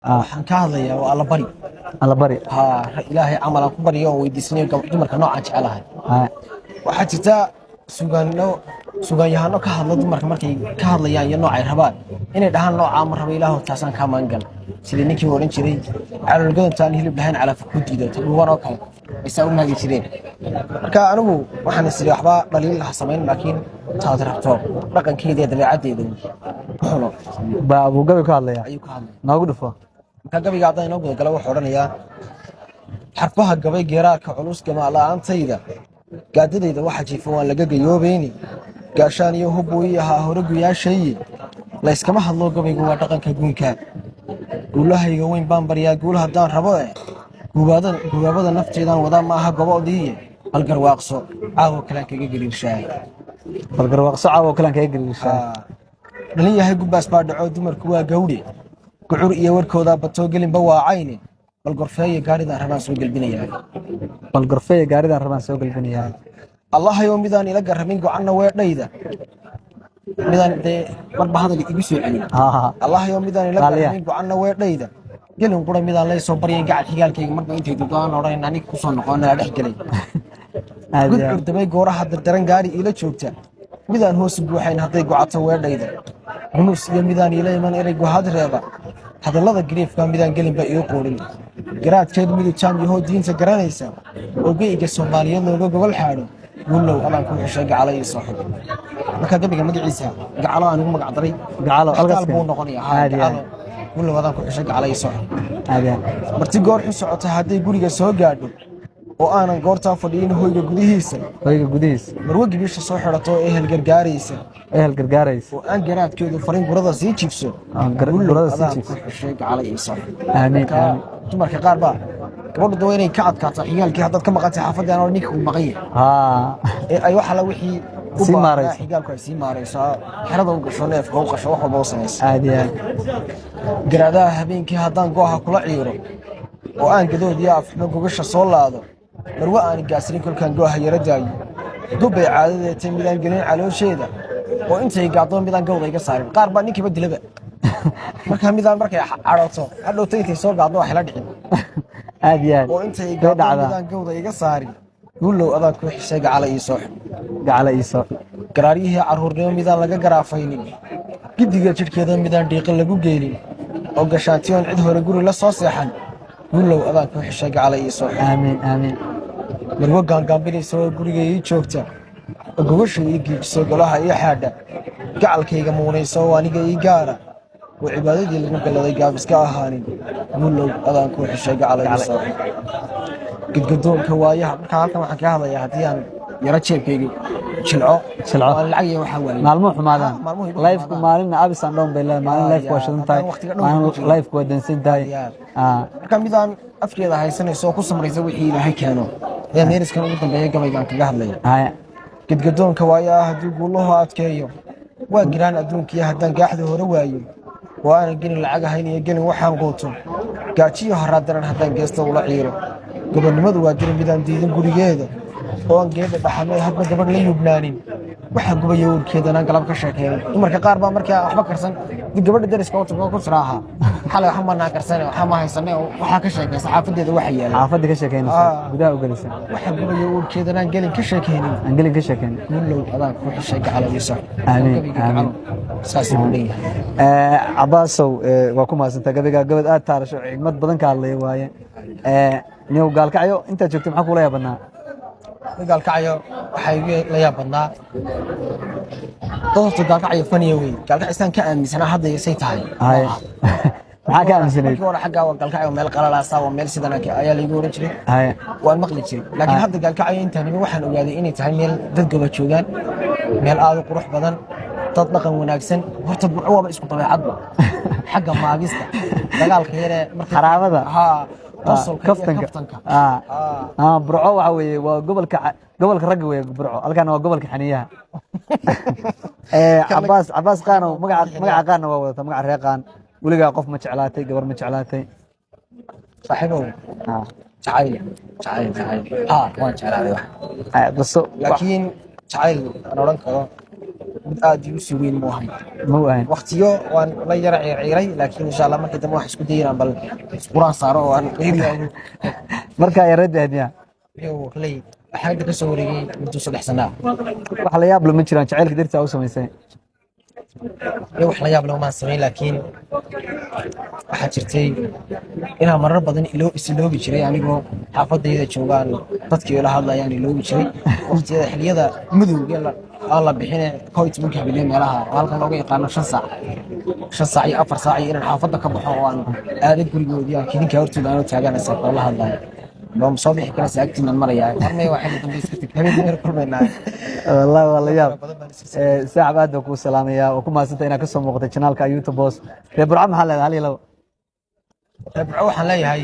waxaan ka hadlayaa waa alla bari. alla bari ilaahay camal aan ku baryo oo weydiisanayo dumarka noocaan jecelahay. waxaa jirta sugaanyahano ka hadla dumarka markay ka hadlayaan iyo noocay rabaan inay dhahaan noocaa ma rabo ilaahu taasaan kaa maangal sidii ninkii odhan jiray caloolgadontaan hilib lahayn calaafa ku diidato dhuwan oo kale aysaa u maagi jireen. marka anigu waxaan isiri waxba dhaliil ha samayn laakiin taad rabto dhaqankeeda iyo dabeecaddeeda xuno baa abuu gabi ka hadlaya ayuu ka hadlay. noogu dhufo marka gabiga haddaan inoo gudagala wuxuu odhanayaa xarfaha gabay geeraarka culus gamaala'aantayda gaadadayda waxa jiifa waan laga gayoobayni gaashaan iyo hubbuu ii ahaa hore guyaashaye layskama hadlo gabaygu waa dhaqanka guunka guulahayga weyn baan baryaa guul haddaan rabo gubaabada nafteedaan wadaa ma aha goboodiiye balgarwaaqso caawo kalaan kaga gariirshaa dhalin yahay gubbaas baa dhaco dumarku waa gawdhe gucur iyo warkooda batoo gelinba waa cayne balgorfeeye gaaridan rabaan soo gelbinayaa allahayoo midaan ila garamin gocanna weedhayda midaan dee marba hadal igu soo celin allahayoo midaan ila garamin gocanna weedhayda gelin qura midaan lay soo baryayn gacal xigaalkayga marba intay dudaan odhan aniga kusoo noqon nala dhex gelay gudcur dabay gooraha dardaran gaari iila joogta midaan hoosu buuxayn hadday gocato weedhayda gunus iyo midaan iila iman erey gohad reeba hadallada gariifka midaan gelinba iu quudhin garaadkeed miduu jaam yahoo diinta garanaysa oo geyga soomaaliyeed looga gobol xaadho guulow adaan ku xushay gacalo iyo soo xub marka gabiga magaciisa gacalo aan ugu magac daray buu noqonayaa guulow adaan ku xushay gacalo iyo soo xub marti goor xu socota hadday guriga soo gaadho oo aanan goortaa fadhiyin hoyga gudihiisa marwe gibisha soo xidhato oo ehel gargaaraysa oo aan garaadkeedu farin gurada sii jiibso adaan ku xushay gacalo iyo soo xub dumarka qaar baa gabadhu dawa inay ka adkaato xigaalkii haddaad ka maqantay xaafaddan oo ninka uu maqan yahay ay wax alla wixii u baahnaa xigaalku ay sii maarayso xerada u gasho neefka u qasho wax walba u samayso garaadaha habeenkii haddaan gooha kula ciiro oo aan gadood iyo afxumo gogasha soo laado marwe aani gaasrin kolkaan gooha yara daayo dubbay caadadeetay midaan gelin caloosheeda oo intay gaadoo midaan gawda iga saarin qaar baa ninkiiba dilaba marka midaan markay cadhooto hadhowta intay soo gaadno wax la dhicin oo intay gaadoo midaan gawda iga saarin guulow adaan ku xishay gacala ii soo garaaryihii carruurnimo midaan laga garaafaynin giddiga jidhkeeda midaan dhiiqa lagu geelin oo gashaantiyoon cid hore guri la soo seexan guulow adaan ku xishay gacala ii soo marwo gaangaambinaysa oo guriga ii joogta oo gogosha ii giijiso golaha ii xaadha gacalkayga muunaysa oo aniga ii gaara oo cibaadadii lagu galladay gaabiska ahaanin guulow adaan ku xishay gacala ii soo gadgadoonka waayaha markaa halkan waxaan ka hadlayaa haddii aan yaro jeebkayga jilco lacag iyo waxaa waaye maalmuhu xumaadaan lifeku maalina abisan dhown bay leedahay maalin lifeku waa shidan tahay maalin lifeku waa dansan tahay marka midaan afkeeda haysanayso oo ku samraysa wixii ilaahay keeno ayaa meeriskan ugu dambeeya gabaygaan kaga hadlaya gadgadoonka waayaa haddii guulahu adkeeyo waa giraan adduunkiiyo haddaan gaaxda hore waayo oo aanan gelin lacag ahayn iyo gelin waxaan quuto gaajiyo haraa daran haddaan geesta ula ciiro gobonnimadu waa dirin midaan diidin gurigeeda oo aan geedha dhaxamay hadba gabadh la yubnaanin waxaa gubaya urkeedanaan galab ka sheekeynin dumarka qaar baa markaa waxba karsan gabadha dariska ku tiraaha xalay waxa manaa karsane waxa ma haysane waxaa ka sheekaysa xaafadeeda waxa yaala xaafadda ka sheekeynaysa gudaha u galaysa waxaa gubaya urkeedanaan gelin ka sheekeynin guulow adaan ku xishay gacalo iyo soo saas uu leeyahay cabaasow waa ku mahadsantaa gabayga gabad aad taarasho xigmad badan ka hadlaya waaye niyow gaalkacyo intaad joogtay maxaa kula yaabannaa gaalkacyo waxaa igu la yaab badnaa dadka gaalkacyo faniya wey gaalkacisaan ka aaminsanaa hadda isay tahay maxaa ka aaminsanayd hore xaggaa waa gaalkacyo meel qalalaasa waa meel sidan ayaa laygu oran jiray waan maqli jiray laakiin hadda gaalkacyo intaan waxaan ogaaday inay tahay meel dad goba joogaan meel aad u qurux badan dad dhaqan wanaagsan horta burco waaba isku dabeecadba xagga maagista dagaalka yaree xaraabada kaftanka burco waxa weeye waa gobolka ragga weeye burco halkaana waa gobolka xaniyaha cabaas qaano magaca qaanna waa wadata magaca reer qaan weligaa qof ma jeclaatay gabar ma jeclaatay saaxiibow jacayl waan jeclaaday baso laakiin jacayl aan odhan karo mid aad igu sii weyn mu ahayn ma u ahayn waqtiyo waan la yara ciirciiray laakiin insha Allah markii dambe wax isku dayaan bal quraan saaro oo aan qiimeeyo marka ay radahdiya iyo lay xagga ka soo wareegay muddo 3 sano wax la yaab lama jiraan jacaylka dirta u samaysay iyo wax la yaab lama ma sameeyay laakiin waxa jirtay inaan marar badan iloobi jiray anigoo xaafadayda joogaan dadkii la hadlayaan iloobi jiray waqtiyada xilliyada mudowga la bixinay kooyt mumkin bilay meelaha halkan looga yaqaan 5 saac iyo 4 saac inaan xaafada ka baxo oo aan aad gurigoodii kidinka hortooda aan taaganaysa oo la hadlayo لو مصابيح كنا ساعتين المريا مرمي واحد من بيسكت كبير كل منا والله والله يا ساعة بعد وكو سلامية وكو ما سنت هنا كسر مقطع channel كا يوتيوب بوس ربع محل هالي لو ربع وحنا هاي